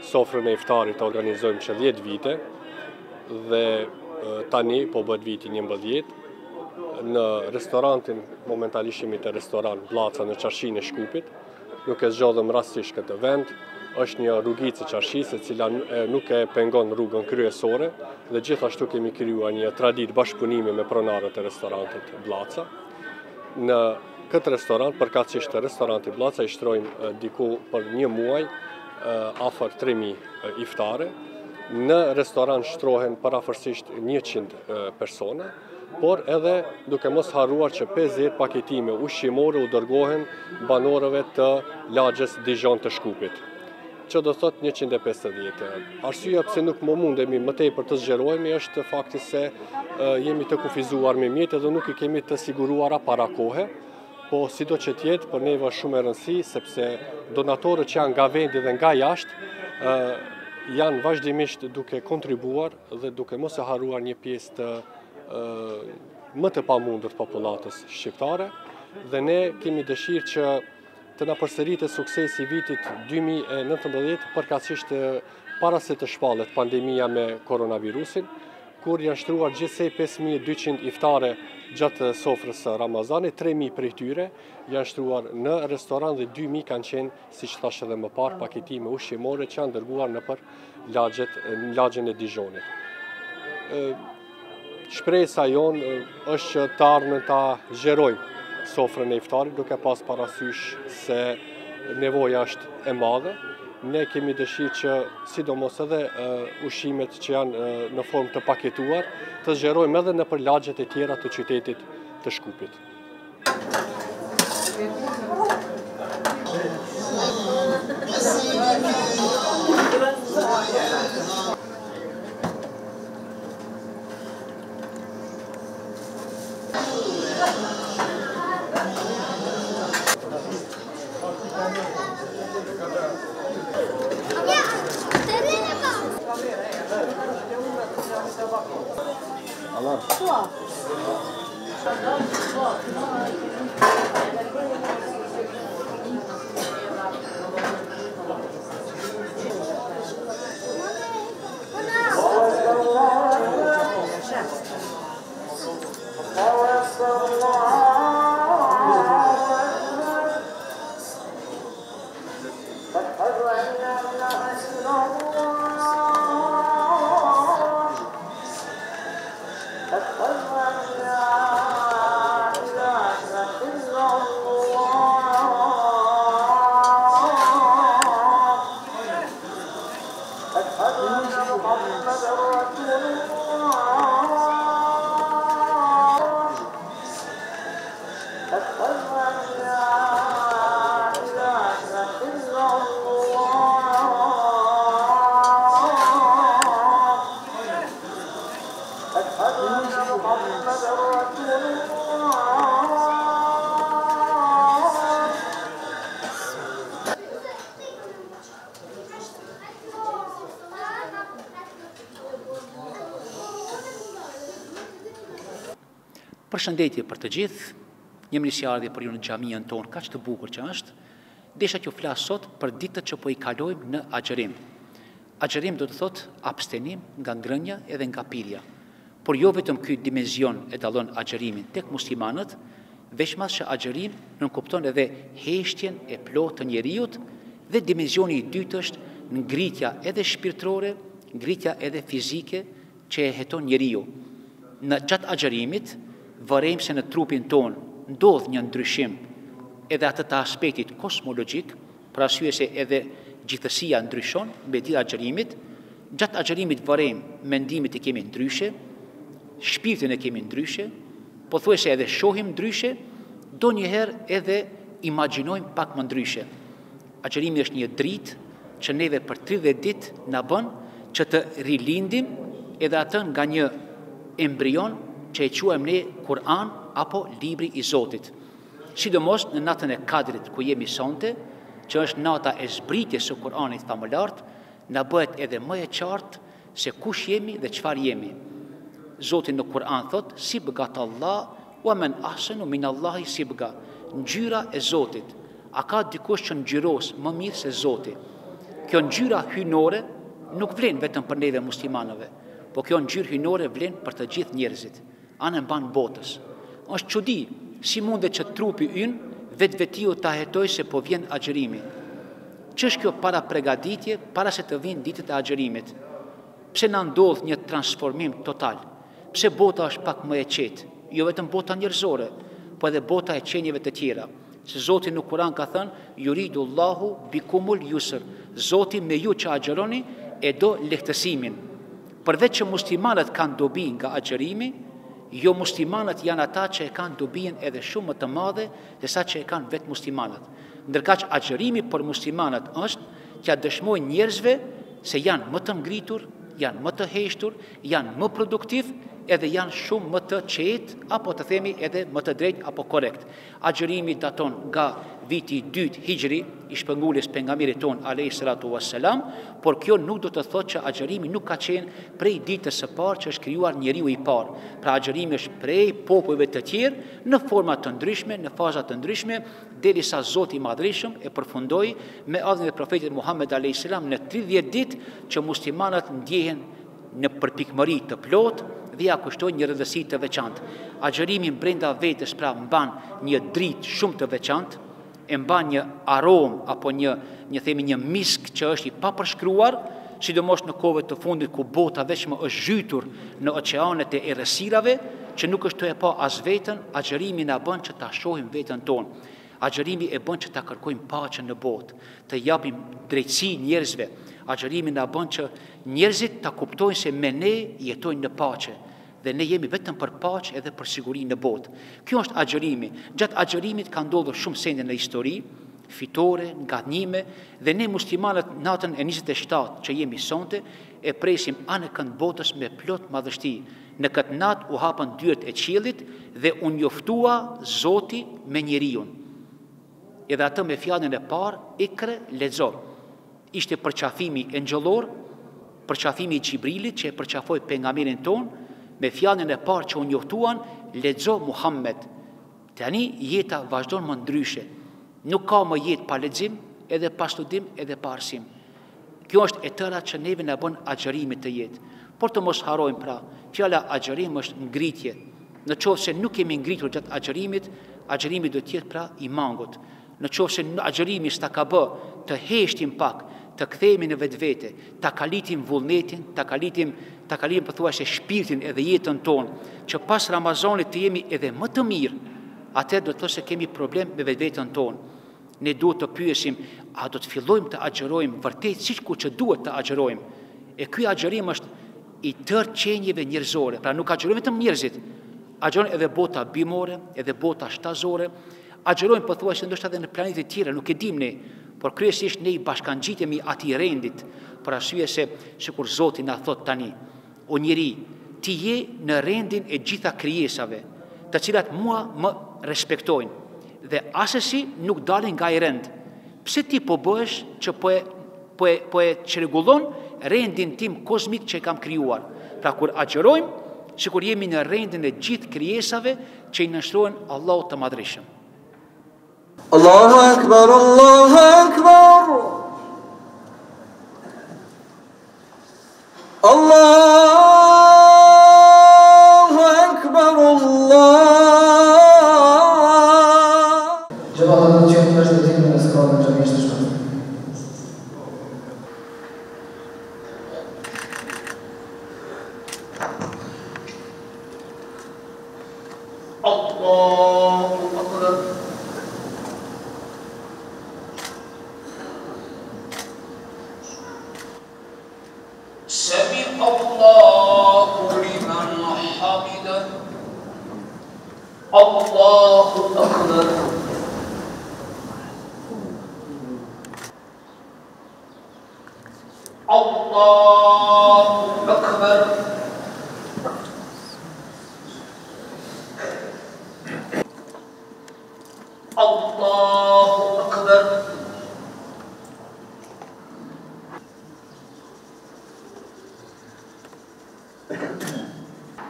Sofrën e iftarit organizojmë që 10 vite dhe tani po bëhet viti 11 në restorantin, momentalisht jemi te restoran Blaca në Qarshinë e Shkupit. Nuk e zgjodhëm rastisht këtë vend, është një rrugicë e Qarshisë e cila nuk e pengon rrugën kryesore dhe gjithashtu kemi krijuar një traditë bashkëpunimi me pronarët e restorantit Blaca. Në këtë restorant, përkatësisht të restorantit Blaca, i shtrojmë diku për një muaj afër 3000 iftare. Në restoran shtrohen parafërsisht 100 persona, por edhe duke mos harruar që 50 paketime ushqimore u dërgohen banorëve të lagjes Dijon të Shkupit, që do thot 150. Arsyeja pse nuk më mundemi më tepër të zgjerohemi është fakti se jemi të kufizuar me mjete dhe nuk i kemi të siguruara para kohe, po sido që tjetë për neve është shumë e rëndësi, sepse donatorët që janë nga vendi dhe nga jashtë janë vazhdimisht duke kontribuar dhe duke mos e harruar një pjesë të më të pamundur të popullatës shqiptare, dhe ne kemi dëshirë që të na përsëritet suksesi i vitit 2019, përkatësisht para se të shpallet pandemia me koronavirusin, kur janë shtruar gjithsej 5200 iftare gjatë sofrës së Ramazanit, 3000 prej tyre janë shtruar në restoran dhe 2000 kanë qenë, siç thash edhe më parë, paketime ushqimore që janë dërguar nëpër lagjen e Dijonit. Shpresa jonë është që të ardhmen ta zgjerojmë sofrën e iftarit, duke pas parasysh se nevoja është e madhe. Ne kemi dëshirë që sidomos edhe ushqimet që janë në formë të paketuar, të zgjerojmë edhe nëpër lagjet e tjera të qytetit të Shkupit. Përshëndetje për të gjithë, jam nisjardhje për ju në xhaminë tonë kaq të bukur që është. Desha që flas sot për ditët që po i kalojmë në agjerim. Agjerim do të thotë abstenim nga ngrënia edhe nga pirja. Por jo vetëm ky dimension e dallon agjerimin tek muslimanët, veçmas që agjerim nuk kupton edhe heshtjen e plotë të njeriut, dhe dimensioni i dytë është ngritja edhe shpirtërore, ngritja edhe fizike që e heton njeriu. Në gjatë agjerimit vërejmë se në trupin tonë ndodh një ndryshim edhe atë të aspektit kosmologjik, për arsye se edhe gjithësia ndryshon me ditë agjerimit. Gjatë agjerimit vërejmë mendimet e kemi ndryshe, shpirtin e kemi ndryshe, pothuajse edhe shohim ndryshe, donjëherë edhe imagjinojmë pak më ndryshe. Agjerimi është një dritë që neve për 30 ditë na bën që të rilindim edhe atë nga një embrion që e quajmë ne Kur'an apo libri i Zotit. Sidomos në natën e Kadrit ku jemi sonte, që është nata e zbritjes së Kur'anit famulart, na bëhet edhe më e qartë se kush jemi dhe çfarë jemi. Zoti në Kur'an thot: "Sibgat Allah wa man ahsanu min Allahi sibga." Ngjyra e Zotit. A ka dikush që ngjyros më mirë se Zoti? Kjo kjo ngjyra hyjnore nuk vlen vetëm për neve muslimanëve, po kjo ngjyrë hyjnore vlen për të gjithë njerëzit, anë mban botës. Është çudi, si mundet që trupi ynë vetvetiu ta hetoj se po vjen agjërimi. Ç'është kjo para pregaditje, para se të vinë ditët e agjërimit? Pse na ndodh një transformim total? Pse bota është pak më e qetë? Jo vetëm bota njerëzore, po edhe bota e qenieve të tjera. Se Zoti në Kur'an ka thënë, yuridu Allahu bikumul yusr. Zoti me ju që agjëroni e do lehtësimin. Përveç që muslimanët kanë dobi nga agjërimi, jo muslimanët janë ata që e kanë dobin edhe shumë më të madhe se sa që e kanë vetë muslimanët. Ndërkaq agjërimi për muslimanët është që dëshmojnë njerëzve se janë më të ngritur, janë më të heshtur, janë më produktiv, edhe janë shumë më të qetë, apo të themi edhe më të drejtë apo korrekt. Agjërimi daton nga viti 2 Hijri, i shpëngulës pejgamberit ton alayhi salatu wassalam, por kjo nuk do të thotë që agjërimi nuk ka qenë prej ditës së parë që është krijuar njeriu i parë. Pra agjërimi është prej popujve të tjerë në forma të ndryshme, në faza të ndryshme, derisa Zoti i Madhërisht e përfundoi me ardhmën e profetit Muhammed alayhi salam në 30 ditë që muslimanët ndjehen në përpikmëri të plotë dhe ja kushtojnë një rëndësi të veçantë. Agjërimi brenda vetes pra mban një dritë shumë të veçantë, e mban një aromë apo një misk që është i papërshkruar, sidomos në kohët të fundit ku bota vetëm është zhytur në oqeanet e errësirave, që nuk është të e pa as veten, agjërimi na bën që ta shohim veten tonë. Agjërimi e bën që ta kërkojmë paqen në botë, të japim drejtësi njerëzve. Agjërimi na bën që njerëzit ta kuptojnë se me ne jetojnë në paqe dhe ne jemi vetëm për paqe edhe për siguri në botë. Kjo është agjërimi. Gjatë agjërimit ka ndodhur shumë sende në histori, fitore, ngatnime, dhe ne muslimanët natën e 27 që jemi sonte e presim anë kënd botës me plot madhështi. Në këtë natë u hapën dyert e qiellit dhe u njoftua Zoti me njeriu. Edhe atë me fjalën e parë, ikre, lexo. Ishte përqafimi engjëllor, përqafimi i Xhibrilit që e përqafoi pejgamberin ton, me fjalën e parë që u njoftuan, lexo Muhammed. Tani jeta vazhdon më ndryshe. Nuk ka më jetë pa lexim, edhe pa studim, edhe pa arsim. Kjo është e tëra që neve na bën agjërimi të jetë. Por të mos harrojmë pra, fjala agjërim është ngritje. Në qoftë se nuk kemi ngritur gjatë agjërimit, agjërimi do të jetë pra i mangut. Në qoftë se agjërimi s'ta ka bë të heshtim pak, të kthehemi në vetvete, ta kalitim vullnetin, ta kalitim pothuajse shpirtin edhe jetën tonë, që pas Ramazanit të jemi edhe më të mirë, atëherë do të thotë se kemi problem me vetveten tonë. Ne duhet të pyesim, a do të fillojmë të agjërojmë vërtet siç që duhet të agjërojmë? E ky agjërim është i tërë qenieve njerëzore, pra nuk agjërojmë vetëm njerëzit, agjërojmë edhe bota bimore, edhe bota shtazore, agjërojmë pothuajse ndoshta edhe në planete të tjera, nuk e dim ne, por kryesisht ne i bashkangjitemi atij rendit, për arsye se sikur Zoti na thot tani, o njeri, ti je në rendin e gjitha krijesave, të cilat mua më respektojnë dhe asesi nuk dalin nga ai rend. Pse ti po bëhesh që po e çrregullon rendin tim kozmik që e kam krijuar? Pra kur agjërojmë, sikur jemi në rendin e gjithë krijesave që i nënshtrohen Allahut të Madhërisht. Allahu Akbar, Allahu Akbar. Allahu Akbar, Allah. Cevabını çekmez de dinlemez kalınca geçtir. Allahu Akbar. سمع الله لمن حمده الله أكبر الله أكبر الله أكبر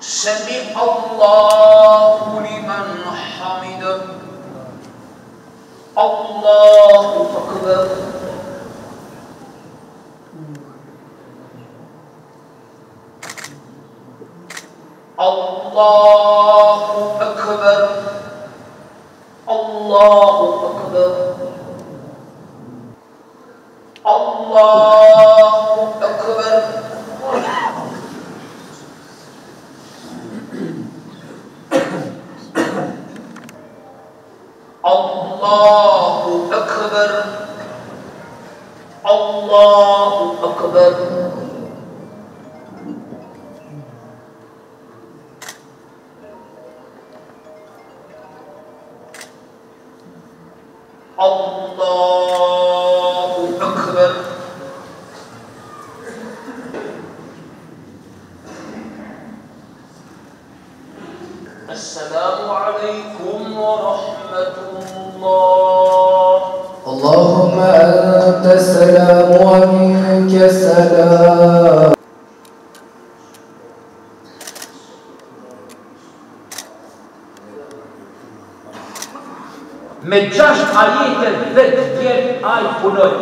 سمع الله لمن حمده الله أكبر Allahu Akbar. Allahu Akbar. Allahu Akbar. Allahu Akbar. Allahu Akbar. Allahu Akbar. Assalamu alaikum wa rahmatullah. Allahumma anta as-salam wa minka as-salam. Me 6 ajete vetë vjen aj punoj.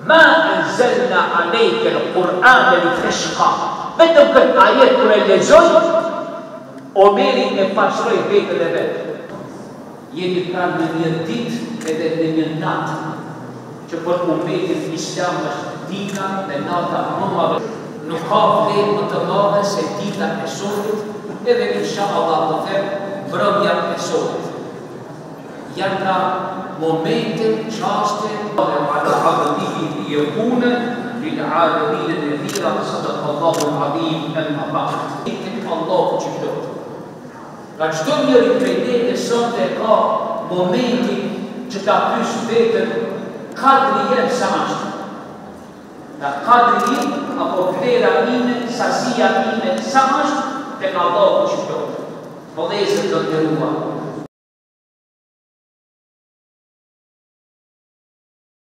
Ma anzalna alejke l-Qur'an li tashqa. Vetëm këtë ajet kur e lexoj, Omeri e pasroj vetën e vetë. Jemi pranë në një ditë edhe në një natë, që për umetin islam është dita dhe nata më madhe. Nuk ka vlerë më të madhe se dita e sotit, edhe inshallah do them mbrëmja e sotit. Janë ka momente, qaste, dhe ala abdihi yekune, lil alamin nadhira, sadaqallahu al-azim al-mabad. Allahu që plot. Ka çdo njëri prej neve sot e ka momentin që ta pyes vetën kadri jem sa është. Ta kadri apo vlera ime, sasia ime sa është tek Allahu që plot. Po dhe se do të nderuar.